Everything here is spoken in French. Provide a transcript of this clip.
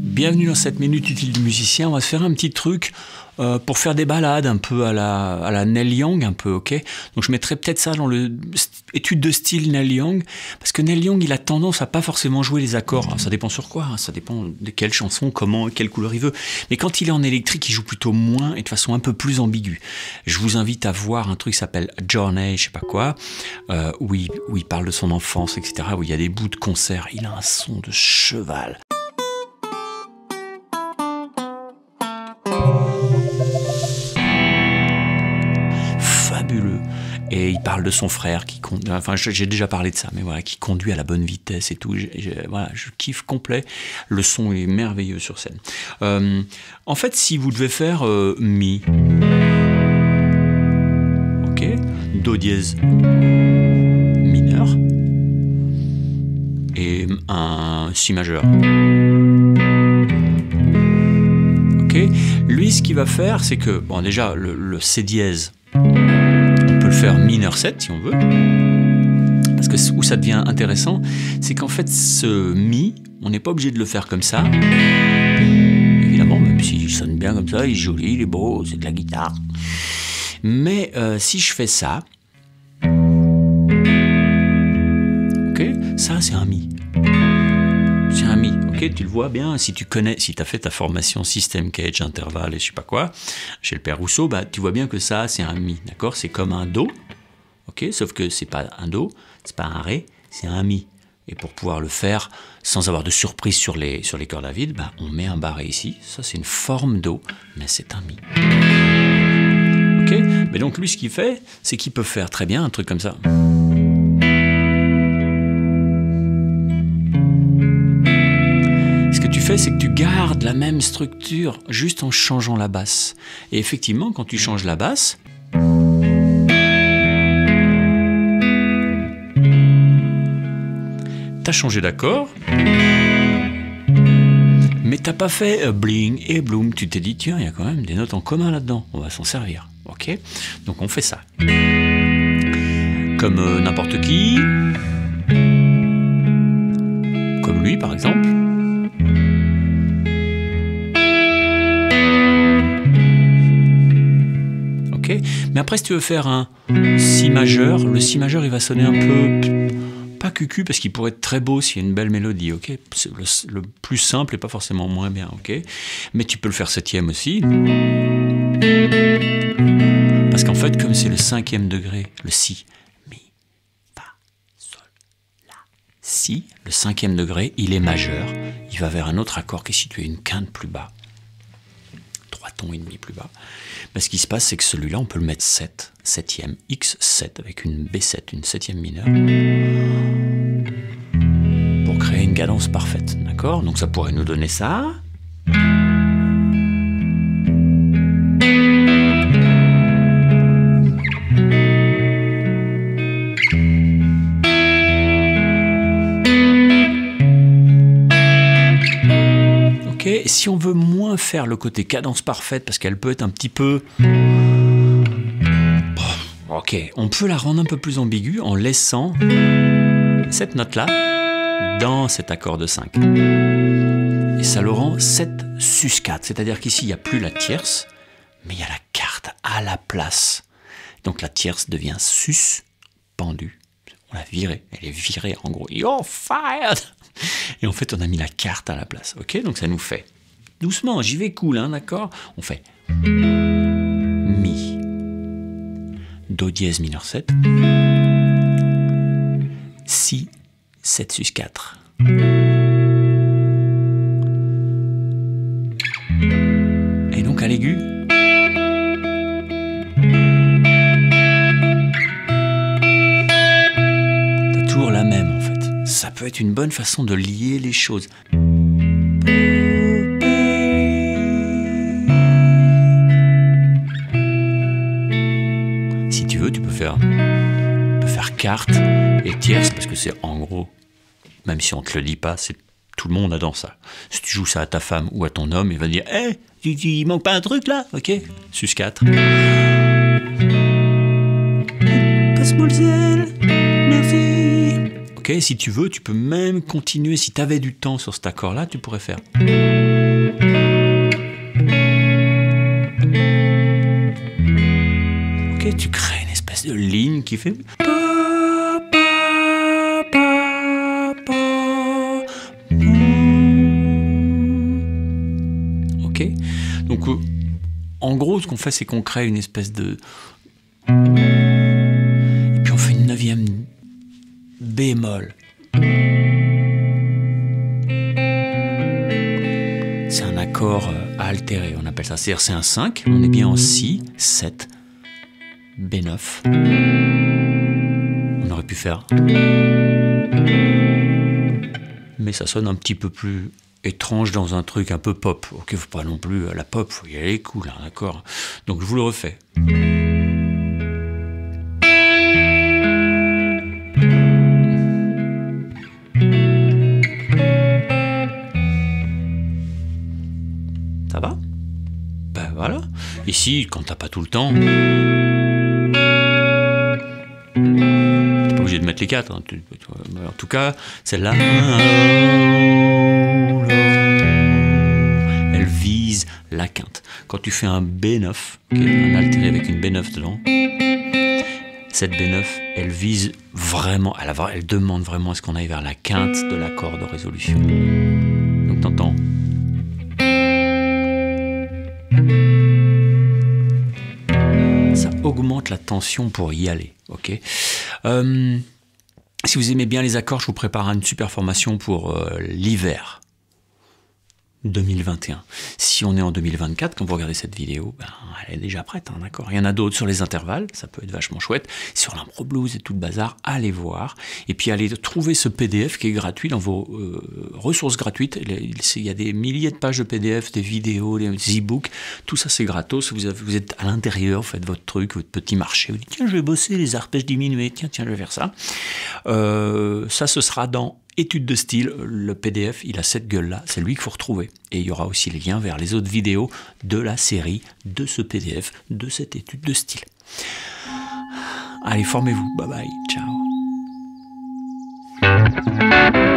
Bienvenue dans cette minute utile du musicien. On va se faire un petit truc pour faire des balades un peu à la Neil Young, un peu, ok. Donc je mettrai peut-être ça dans l'étude de style Neil Young, parce que Neil Young, il a tendance à pas forcément jouer les accords. Alors, ça dépend sur quoi, hein, ça dépend de quelle chanson, comment, quelle couleur il veut. Mais quand il est en électrique, il joue plutôt moins et de façon un peu plus ambiguë. Je vous invite à voir un truc qui s'appelle Journey, je sais pas quoi, où il parle de son enfance, etc., où il y a des bouts de concert. Il a un son de cheval. Fabuleux. Et il parle de son frère qui conduit, enfin j'ai déjà parlé de ça, mais voilà, qui conduit à la bonne vitesse et tout. Voilà, je kiffe complet. Le son est merveilleux sur scène. En fait, si vous devez faire Mi, ok, Do dièse mineur et un Si majeur. Ok, lui ce qu'il va faire, c'est que bon déjà le C dièse, on peut le faire mineur 7 si on veut, parce que où ça devient intéressant, c'est qu'en fait ce Mi, on n'est pas obligé de le faire comme ça, évidemment, même s'il sonne bien comme ça, il est joli, il est beau, c'est de la guitare, mais si je fais ça, ok, ça c'est un Mi. C'est un Mi, ok, tu le vois bien, si tu connais, si tu as fait ta formation système, cage, intervalle et je sais pas quoi, chez le père Rousseau, bah, tu vois bien que ça, c'est un Mi, d'accord? C'est comme un Do, ok, sauf que c'est pas un Do, c'est pas un Ré, c'est un Mi. Et pour pouvoir le faire sans avoir de surprise sur les cordes à vide, bah, on met un barré ici, ça c'est une forme Do, mais c'est un Mi. Ok, mais donc lui ce qu'il fait, c'est qu'il peut faire très bien un truc comme ça. C'est que tu gardes la même structure juste en changeant la basse. Et effectivement, quand tu changes la basse, t'as changé d'accord, mais t'as pas fait bling et bloom. Tu t'es dit, tiens, il y a quand même des notes en commun là-dedans, on va s'en servir. Ok, donc on fait ça. Comme n'importe qui, comme lui par exemple. Mais après, si tu veux faire un Si majeur, le Si majeur, il va sonner un peu, pas cucu, parce qu'il pourrait être très beau s'il y a une belle mélodie, ok. Le plus simple et pas forcément moins bien, ok. Mais tu peux le faire septième aussi. Parce qu'en fait, comme c'est le 5e degré, le Si, Mi, Fa, Sol, La, Si, le 5e degré, il est majeur. Il va vers un autre accord qui est situé une quinte plus bas. 3 tons et demi plus bas. Mais ce qui se passe, c'est que celui-là, on peut le mettre 7, 7e, X7, avec une B7, une 7e mineure, pour créer une cadence parfaite, d'accord? Donc ça pourrait nous donner ça. Et si on veut moins faire le côté cadence parfaite, parce qu'elle peut être un petit peu... Ok, on peut la rendre un peu plus ambiguë en laissant cette note-là dans cet accord de 5. Et ça le rend 7 sus 4, c'est-à-dire qu'ici, il n'y a plus la tierce, mais il y a la quarte à la place. Donc la tierce devient suspendue. On l'a virée, elle est virée en gros. You're fired! Et en fait, on a mis la quarte à la place. Ok, donc ça nous fait doucement, j'y vais cool, hein, d'accord? On fait Mi, Do dièse mineur 7, Si, 7 sus 4. Et donc à l'aigu, t'as toujours la même en fait. Ça peut être une bonne façon de lier les choses. Si tu veux, tu peux faire quarte et tierce, parce que c'est en gros, même si on te le dit pas, c'est tout le monde adore ça. Si tu joues ça à ta femme ou à ton homme, il va dire hey, il manque pas un truc là? Ok, sus 4. Passe-moi le ciel, merci. Ok, si tu veux, tu peux même continuer. Si tu avais du temps sur cet accord-là, tu pourrais faire. Ok, tu crées une espèce de ligne qui fait. Ok, donc en gros, ce qu'on fait, c'est qu'on crée une espèce de. Et puis on fait une 9e bémol. C'est un accord altéré, on appelle ça. C'est-à-dire c'est un 5, on est bien en Si, 7, B9. On aurait pu faire. Mais ça sonne un petit peu plus étrange dans un truc un peu pop. Ok, faut pas non plus la pop, faut y aller cool, hein, d'accord. Donc je vous le refais. Ça va? Ben voilà. Ici, quand t'as pas tout le temps, t'es pas obligé de mettre les 4. Hein. En tout cas, celle-là, elle vise la quinte. Quand tu fais un B9, un altéré avec une B9 dedans, cette B9, elle vise vraiment, elle demande vraiment à ce qu'on aille vers la quinte de l'accord de résolution. Donc t'entends. Ça augmente la tension pour y aller, ok. Si vous aimez bien les accords, je vous prépare une super formation pour l'hiver 2021. Si on est en 2024, quand vous regardez cette vidéo, ben, elle est déjà prête, hein, d'accord. Il y en a d'autres sur les intervalles, ça peut être vachement chouette. Sur l'impro blues et tout le bazar, allez voir. Et puis allez trouver ce PDF qui est gratuit dans vos ressources gratuites. Il y a des milliers de pages de PDF, des vidéos, des e-books. Tout ça, c'est gratos. Vous êtes à l'intérieur, vous faites votre truc, votre petit marché. Vous dites, tiens, je vais bosser les arpèges diminués. Tiens, je vais faire ça. Ça, ce sera dans Études de style, le PDF, il a cette gueule-là, c'est lui qu'il faut retrouver. Et il y aura aussi les liens vers les autres vidéos de la série, de ce PDF, de cette étude de style. Allez, formez-vous. Bye bye. Ciao.